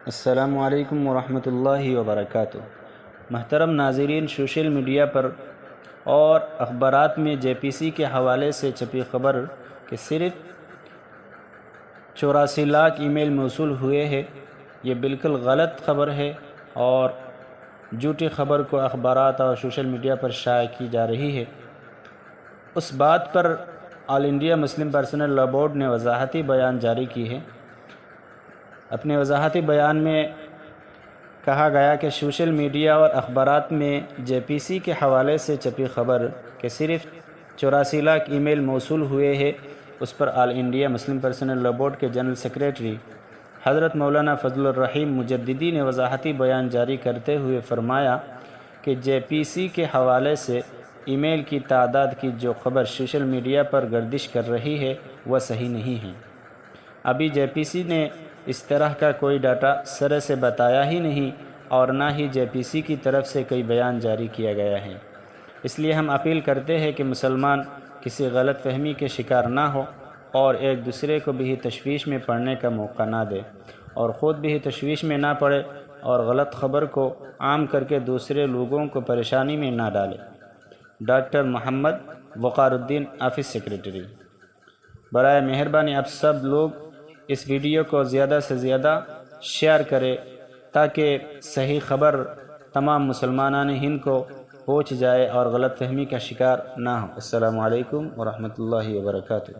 السلام علیکم ورحمۃ اللہ وبرکاتہ۔ محترم ناظرین، سوشل میڈیا پر اور اخبارات میں جے پی سی کے حوالے سے چھپی خبر کہ صرف 84 لاکھ ای میل موصول ہوئے ہیں، یہ بالکل غلط خبر ہے اور جھوٹی خبر کو اخبارات اور سوشل میڈیا پر شائع کی جا رہی ہے۔ اس بات پر All India Muslim Personal Law Board نے وضاحتی بیان جاری کی ہے۔ اپنے وضاحتی بیان میں کہا گیا کہ سوشل میڈیا اور اخبارات میں جے پی سی کے حوالے سے چھپی خبر کہ صرف 84 لاکھ ای میل موصول ہوئے ہیں، اس پر All India Muslim Personal Law Board کے جنرل سیکریٹری حضرت مولانا فضل الرحیم مجددی نے وضاحتی بیان جاری کرتے ہوئے فرمایا کہ جے پی سی کے حوالے سے ای میل کی تعداد کی جو خبر سوشل میڈیا پر گردش کر رہی ہے وہ صحیح نہیں ہے۔ ابھی جے پی سی نے اس طرح کا کوئی ڈاٹا سرے سے بتایا ہی نہیں اور نہ ہی جے پی سی کی طرف سے کوئی بیان جاری کیا گیا ہے۔ اس لیے ہم اپیل کرتے ہیں کہ مسلمان کسی غلط فہمی کے شکار نہ ہو اور ایک دوسرے کو بھی تشویش میں پڑنے کا موقع نہ دے اور خود بھی تشویش میں نہ پڑے اور غلط خبر کو عام کر کے دوسرے لوگوں کو پریشانی میں نہ ڈالے۔ ڈاکٹر محمد وقار الدین، آفس سیکریٹری۔ برائے مہربانی آپ سب لوگ اس ویڈیو کو زیادہ سے زیادہ شیئر کریں تاکہ صحیح خبر تمام مسلمانان ہند کو پہنچ جائے اور غلط فہمی کا شکار نہ ہو۔ السلام علیکم ورحمۃ اللہ وبرکاتہ۔